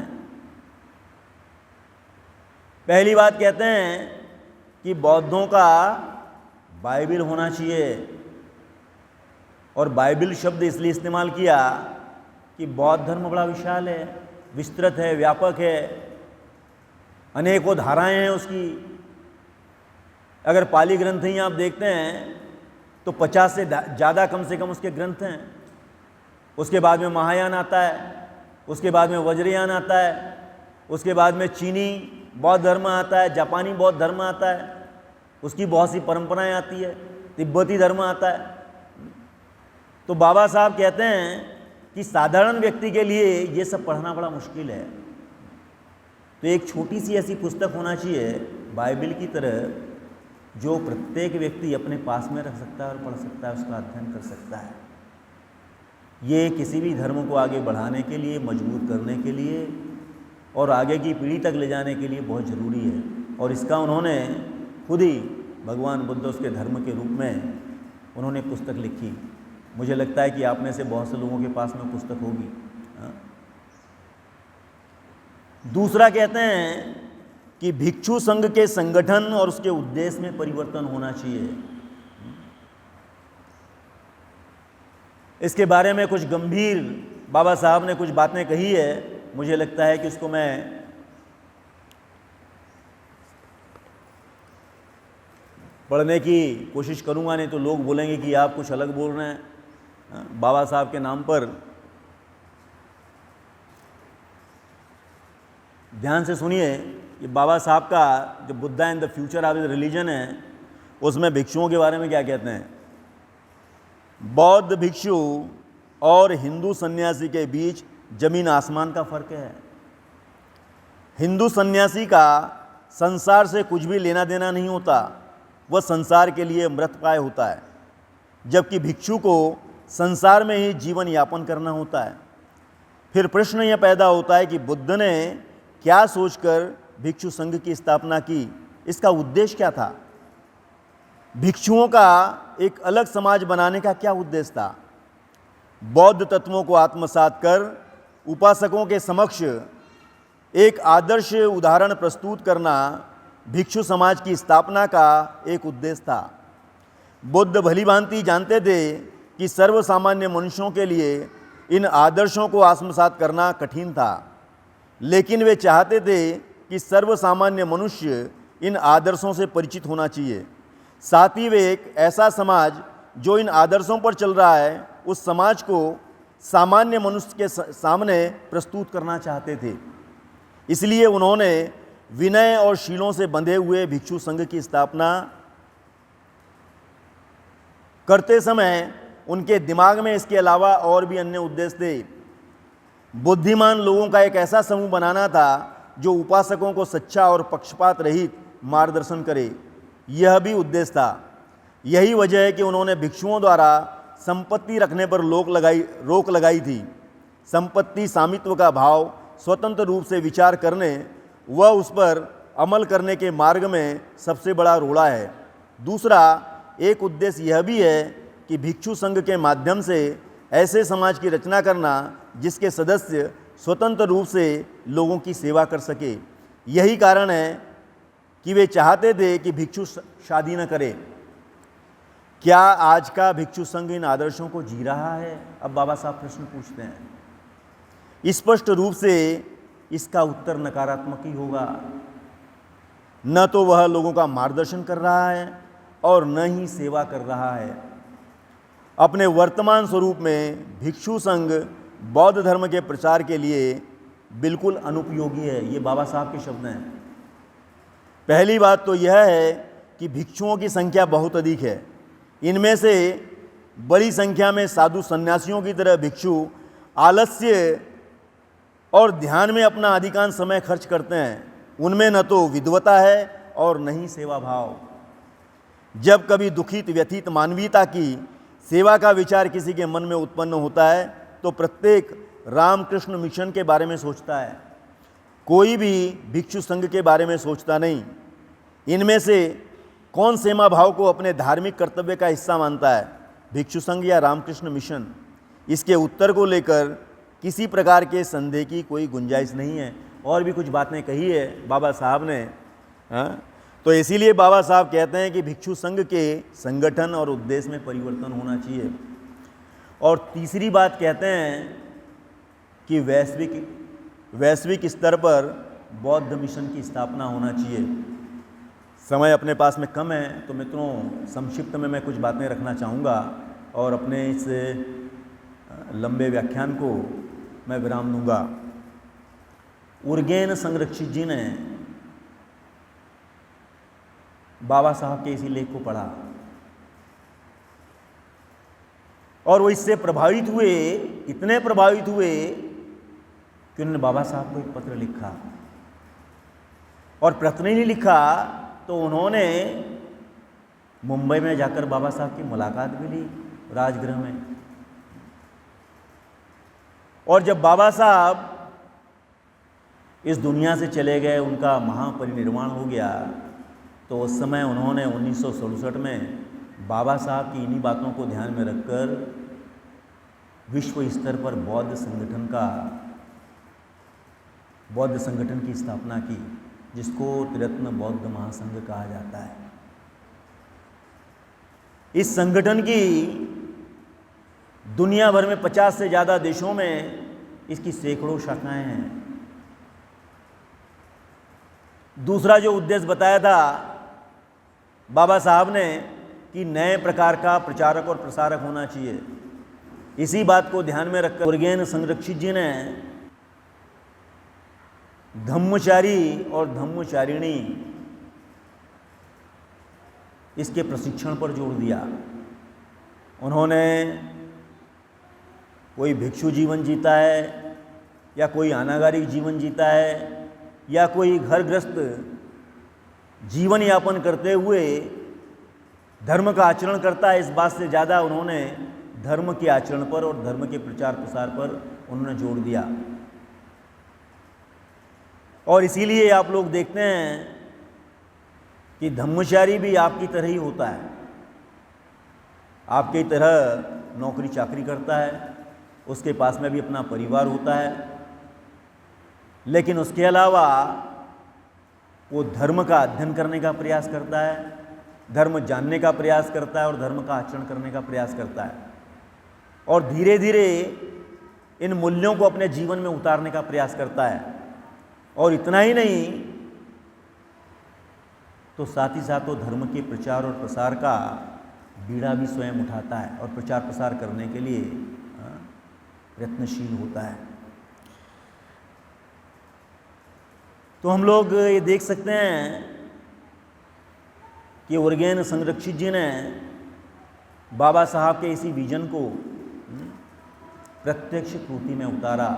पहली बात कहते हैं कि बौद्धों का बाइबिल होना चाहिए, और बाइबिल शब्द इसलिए इस्तेमाल किया कि बौद्ध धर्म बड़ा विशाल है, विस्तृत है, व्यापक है, अनेकों धाराएं हैं उसकी। अगर पाली ग्रंथ ही आप देखते हैं तो 50 से ज़्यादा कम से कम उसके ग्रंथ हैं। उसके बाद में महायान आता है, उसके बाद में वज्रयान आता है, उसके बाद में चीनी बौद्ध धर्म आता है, जापानी बौद्ध धर्म आता है, उसकी बहुत सी परंपराएं आती है, तिब्बती धर्म आता है। तो बाबा साहब कहते हैं कि साधारण व्यक्ति के लिए ये सब पढ़ना बड़ा मुश्किल है, तो एक छोटी सी ऐसी पुस्तक होना चाहिए बाइबिल की तरह, जो प्रत्येक व्यक्ति अपने पास में रख सकता है और पढ़ सकता है, उसका अध्ययन कर सकता है। ये किसी भी धर्म को आगे बढ़ाने के लिए, मजबूत करने के लिए और आगे की पीढ़ी तक ले जाने के लिए बहुत ज़रूरी है। और इसका उन्होंने खुद ही, भगवान बुद्ध उसके धर्म के रूप में उन्होंने पुस्तक लिखी। मुझे लगता है कि आप में से बहुत से लोगों के पास में पुस्तक होगी। दूसरा कहते हैं कि भिक्षु संघ के संगठन और उसके उद्देश्य में परिवर्तन होना चाहिए। इसके बारे में कुछ गंभीर बाबा साहब ने कुछ बातें कही है। मुझे लगता है कि उसको मैं पढ़ने की कोशिश करूंगा, नहीं तो लोग बोलेंगे कि आप कुछ अलग बोल रहे हैं। बाबा साहब के नाम पर ध्यान से सुनिए, ये बाबा साहब का जो Buddha in the future of the religion है, उसमें भिक्षुओं के बारे में क्या कहते हैं। बौद्ध भिक्षु और हिंदू सन्यासी के बीच जमीन आसमान का फर्क है। हिंदू सन्यासी का संसार से कुछ भी लेना देना नहीं होता, वह संसार के लिए मृतप्राय होता है, जबकि भिक्षु को संसार में ही जीवन यापन करना होता है। फिर प्रश्न यह पैदा होता है कि बुद्ध ने क्या सोचकर भिक्षु संघ की स्थापना की, इसका उद्देश्य क्या था। भिक्षुओं का एक अलग समाज बनाने का क्या उद्देश्य था। बौद्ध तत्वों को आत्मसात कर उपासकों के समक्ष एक आदर्श उदाहरण प्रस्तुत करना भिक्षु समाज की स्थापना का एक उद्देश्य था। बुद्ध भलीभांति जानते थे कि सर्वसामान्य मनुष्यों के लिए इन आदर्शों को आत्मसात करना कठिन था, लेकिन वे चाहते थे कि सर्वसामान्य मनुष्य इन आदर्शों से परिचित होना चाहिए। साथ ही वे एक ऐसा समाज जो इन आदर्शों पर चल रहा है, उस समाज को सामान्य मनुष्य के सामने प्रस्तुत करना चाहते थे। इसलिए उन्होंने विनय और शीलों से बंधे हुए भिक्षु संघ की स्थापना करते समय उनके दिमाग में इसके अलावा और भी अन्य उद्देश्य थे। बुद्धिमान लोगों का एक ऐसा समूह बनाना था जो उपासकों को सच्चा और पक्षपात रहित मार्गदर्शन करे, यह भी उद्देश्य था। यही वजह है कि उन्होंने भिक्षुओं द्वारा संपत्ति रखने पर रोक लगाई थी। संपत्ति स्वामित्व का भाव स्वतंत्र रूप से विचार करने व उस पर अमल करने के मार्ग में सबसे बड़ा रोड़ा है। दूसरा एक उद्देश्य यह भी है कि भिक्षु संघ के माध्यम से ऐसे समाज की रचना करना जिसके सदस्य स्वतंत्र रूप से लोगों की सेवा कर सके। यही कारण है कि वे चाहते थे कि भिक्षु शादी न करे। क्या आज का भिक्षु संघ इन आदर्शों को जी रहा है? अब बाबा साहब प्रश्न पूछते हैं। स्पष्ट रूप से इसका उत्तर नकारात्मक ही होगा। न तो वह लोगों का मार्गदर्शन कर रहा है और न ही सेवा कर रहा है। अपने वर्तमान स्वरूप में भिक्षु संघ बौद्ध धर्म के प्रचार के लिए बिल्कुल अनुपयोगी है। ये बाबा साहब के शब्द हैं। पहली बात तो यह है कि भिक्षुओं की संख्या बहुत अधिक है। इनमें से बड़ी संख्या में साधु सन्यासियों की तरह भिक्षु आलस्य और ध्यान में अपना अधिकांश समय खर्च करते हैं। उनमें न तो विद्वता है और न ही सेवा भाव। जब कभी दुखित व्यथित मानवीयता की सेवा का विचार किसी के मन में उत्पन्न होता है तो प्रत्येक रामकृष्ण मिशन के बारे में सोचता है, कोई भी भिक्षु संघ के बारे में सोचता नहीं। इनमें से कौन सेवा भाव को अपने धार्मिक कर्तव्य का हिस्सा मानता है, भिक्षु संघ या रामकृष्ण मिशन? इसके उत्तर को लेकर किसी प्रकार के संदेह की कोई गुंजाइश नहीं है। और भी कुछ बातें कही है बाबा साहब ने, तो इसीलिए बाबा साहब कहते हैं कि भिक्षु संघ के संगठन और उद्देश्य में परिवर्तन होना चाहिए। और तीसरी बात कहते हैं कि वैश्विक स्तर पर बौद्ध मिशन की स्थापना होना चाहिए। समय अपने पास में कम है तो मित्रों, संक्षिप्त में मैं कुछ बातें रखना चाहूँगा और अपने इस लंबे व्याख्यान को मैं विराम दूंगा। उर्गेन संरक्षित जी ने बाबा साहब के इसी लेख को पढ़ा और वो इससे प्रभावित हुए, इतने प्रभावित हुए कि उन्होंने बाबा साहब को एक पत्र लिखा। और पत्र नहीं लिखा तो उन्होंने मुंबई में जाकर बाबा साहब की मुलाकात भी ली राजगृह में। और जब बाबा साहब इस दुनिया से चले गए, उनका महापरिनिर्वाण हो गया, तो उस समय उन्होंने 1967 में बाबा साहब की इन्हीं बातों को ध्यान में रखकर विश्व स्तर पर बौद्ध संगठन की स्थापना की, जिसको त्रिरत्न बौद्ध महासंघ कहा जाता है। इस संगठन की दुनिया भर में 50 से ज़्यादा देशों में इसकी सैकड़ों शाखाएं हैं। दूसरा जो उद्देश्य बताया था बाबा साहब ने कि नए प्रकार का प्रचारक और प्रसारक होना चाहिए, इसी बात को ध्यान में रखकर उर्गेन संरक्षित जी ने धम्मचारी और धम्मचारिणी इसके प्रशिक्षण पर जोर दिया। उन्होंने कोई भिक्षु जीवन जीता है या कोई अनागारिक जीवन जीता है या कोई घर गृहस्थ जीवन यापन करते हुए धर्म का आचरण करता है, इस बात से ज़्यादा उन्होंने धर्म के आचरण पर और धर्म के प्रचार प्रसार पर उन्होंने जोर दिया। और इसीलिए आप लोग देखते हैं कि धम्मचारी भी आपकी तरह ही होता है, आपकी तरह नौकरी चाकरी करता है, उसके पास में भी अपना परिवार होता है, लेकिन उसके अलावा वो धर्म का अध्ययन करने का प्रयास करता है, धर्म जानने का प्रयास करता है और धर्म का आचरण करने का प्रयास करता है और धीरे धीरे इन मूल्यों को अपने जीवन में उतारने का प्रयास करता है। और इतना ही नहीं तो साथ ही साथ वो धर्म के प्रचार और प्रसार का बीड़ा भी स्वयं उठाता है और प्रचार प्रसार करने के लिए प्रयत्नशील होता है। तो हम लोग ये देख सकते हैं कि उर्गेन संरक्षित जी ने बाबा साहब के इसी विजन को प्रत्यक्ष कृति में उतारा।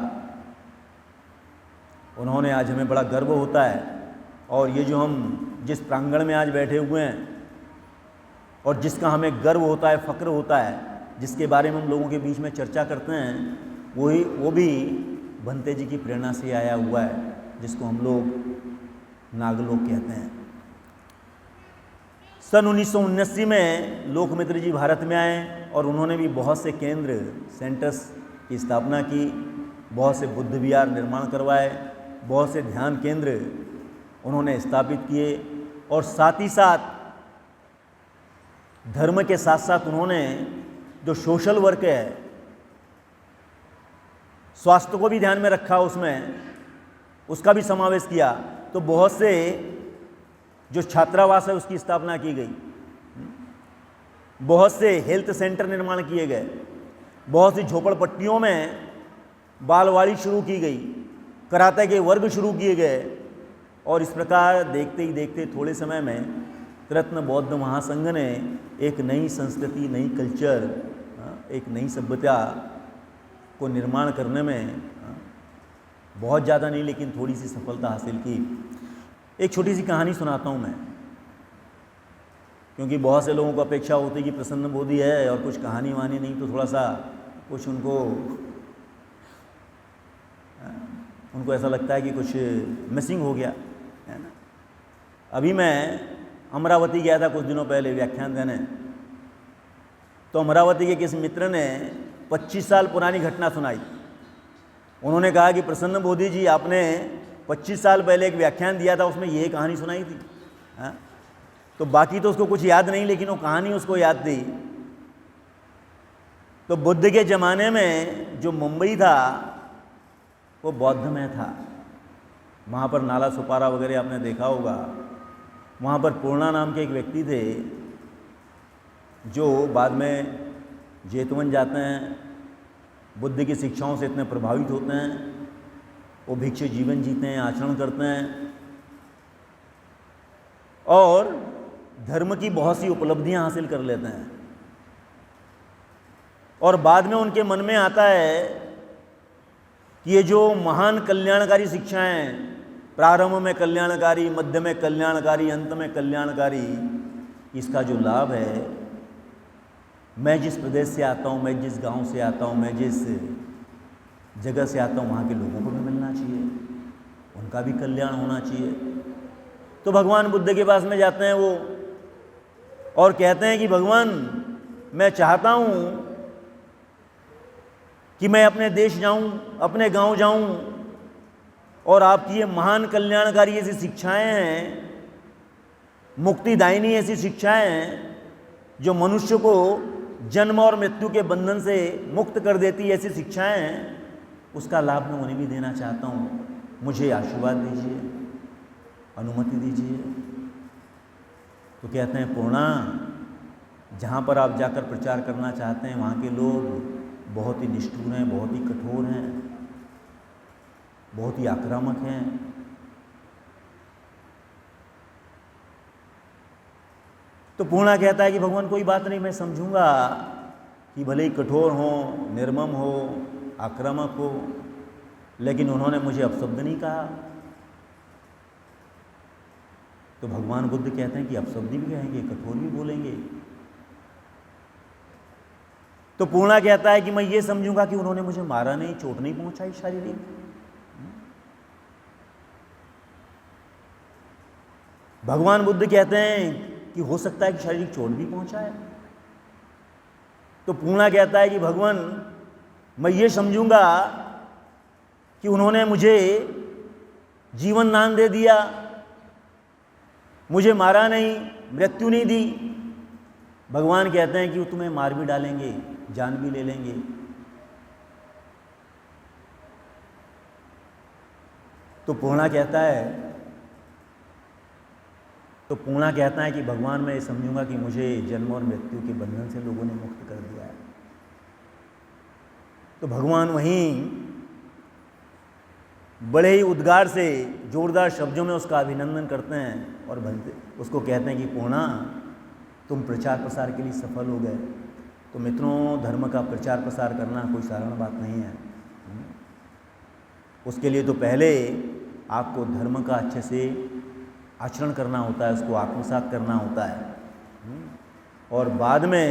उन्होंने आज हमें बड़ा गर्व होता है और ये जो हम जिस प्रांगण में आज बैठे हुए हैं और जिसका हमें गर्व होता है, फ़ख्र होता है, जिसके बारे में हम लोगों के बीच में चर्चा करते हैं, वो भी भंते जी की प्रेरणा से आया हुआ है, जिसको हम लोग नागलोक कहते हैं। सन 1979 में लोकमित्र जी भारत में आए और उन्होंने भी बहुत से केंद्र सेंटर्स की स्थापना की, बहुत से बुद्ध विहार निर्माण करवाए, बहुत से ध्यान केंद्र उन्होंने स्थापित किए और साथ ही साथ धर्म के साथ साथ उन्होंने जो सोशल वर्क है, स्वास्थ्य को भी ध्यान में रखा, उसमें उसका भी समावेश किया। तो बहुत से जो छात्रावास है उसकी स्थापना की गई, बहुत से हेल्थ सेंटर निर्माण किए गए, बहुत सी झोपड़पट्टियों में बालवाड़ी शुरू की गई, कराटे के वर्ग शुरू किए गए और इस प्रकार देखते ही देखते थोड़े समय में रत्न बौद्ध महासंघ ने एक नई संस्कृति, नई कल्चर, एक नई सभ्यता को निर्माण करने में बहुत ज़्यादा नहीं लेकिन थोड़ी सी सफलता हासिल की। एक छोटी सी कहानी सुनाता हूँ मैं, क्योंकि बहुत से लोगों को अपेक्षा होती है कि प्रसन्न बोधि है और कुछ कहानी वहानी नहीं तो थोड़ा सा कुछ उनको ऐसा लगता है कि कुछ मिसिंग हो गया है ना। अभी मैं अमरावती गया था कुछ दिनों पहले व्याख्यान देने, तो अमरावती के किसी मित्र ने 25 साल पुरानी घटना सुनाई। उन्होंने कहा कि प्रसन्न बोधि जी, आपने 25 साल पहले एक व्याख्यान दिया था, उसमें ये कहानी सुनाई थी। हाँ, तो बाकी तो उसको कुछ याद नहीं, लेकिन वो कहानी उसको याद थी। तो बुद्ध के ज़माने में जो मुंबई था वो बौद्ध में था। वहाँ पर नाला सुपारा वगैरह आपने देखा होगा। वहाँ पर पूर्णा नाम के एक व्यक्ति थे जो बाद में जेतवन जाते हैं, बुद्ध की शिक्षाओं से इतने प्रभावित होते हैं, वो भिक्षु जीवन जीते हैं, आचरण करते हैं और धर्म की बहुत सी उपलब्धियां हासिल कर लेते हैं। और बाद में उनके मन में आता है कि ये जो महान कल्याणकारी शिक्षाएं, प्रारंभ में कल्याणकारी, मध्य में कल्याणकारी, अंत में कल्याणकारी, इसका जो लाभ है, मैं जिस प्रदेश से आता हूँ, मैं जिस गांव से आता हूँ, मैं जिस जगह से आता हूँ, वहाँ के लोगों को भी मिलना चाहिए, उनका भी कल्याण होना चाहिए। तो भगवान बुद्ध के पास में जाते हैं वो और कहते हैं कि भगवान, मैं चाहता हूँ कि मैं अपने देश जाऊं, अपने गांव जाऊं और आपकी ये महान कल्याणकारी ऐसी शिक्षाएं हैं, मुक्तिदायिनी ऐसी शिक्षाएं हैं जो मनुष्य को जन्म और मृत्यु के बंधन से मुक्त कर देती ऐसी शिक्षाएं हैं, उसका लाभ मैं उन्हें भी देना चाहता हूँ। मुझे आशीर्वाद दीजिए, अनुमति दीजिए। तो कहते हैं, पूर्णा, जहाँ पर आप जाकर प्रचार करना चाहते हैं वहाँ के लोग बहुत ही निष्ठुर हैं, बहुत ही कठोर हैं, बहुत ही आक्रामक हैं, तो पूर्णा कहता है कि भगवान कोई बात नहीं, मैं समझूंगा कि भले ही कठोर हो, निर्मम हो, आक्रामक हो, लेकिन उन्होंने मुझे अपशब्द नहीं कहा। तो भगवान बुद्ध कहते हैं कि अपशब्द भी कहेंगे, कठोर भी बोलेंगे। तो पूर्णा कहता है कि मैं ये समझूंगा कि उन्होंने मुझे मारा नहीं, चोट नहीं पहुंचाई शारीरिक। भगवान बुद्ध कहते हैं कि हो सकता है कि शारीरिक चोट भी पहुंचाए। तो पूर्णा कहता है कि भगवान मैं ये समझूंगा कि उन्होंने मुझे जीवन दान दे दिया, मुझे मारा नहीं, मृत्यु नहीं दी। भगवान कहते हैं कि वो तुम्हें मार भी डालेंगे, जान भी ले लेंगे। तो पूर्णा कहता है कि भगवान मैं ये समझूंगा कि मुझे जन्म और मृत्यु के बंधन से लोगों ने मुक्त कर दिया है। तो भगवान वहीं बड़े ही उद्गार से, जोरदार शब्दों में उसका अभिनंदन करते हैं और उसको कहते हैं कि पूर्णा तुम प्रचार प्रसार के लिए सफल हो गए। तो मित्रों, धर्म का प्रचार प्रसार करना कोई साधारण बात नहीं है। उसके लिए तो पहले आपको धर्म का अच्छे से आचरण करना होता है, उसको आत्मसात करना होता है, और बाद में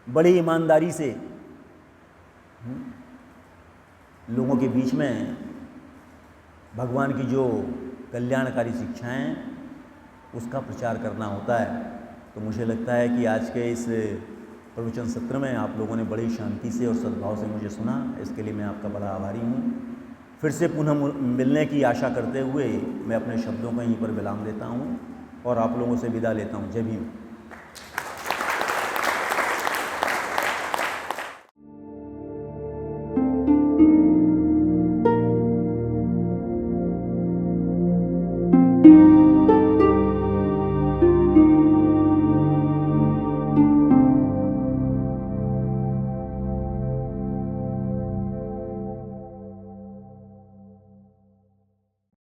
बड़ी ईमानदारी से लोगों के बीच में भगवान की जो कल्याणकारी शिक्षाएं उसका प्रचार करना होता है। तो मुझे लगता है कि आज के इस प्रवचन सत्र में आप लोगों ने बड़ी शांति से और सद्भाव से मुझे सुना, इसके लिए मैं आपका बड़ा आभारी हूँ। फिर से पुनः मिलने की आशा करते हुए मैं अपने शब्दों को यहीं पर विराम देता हूँ और आप लोगों से विदा लेता हूँ। जय भीम।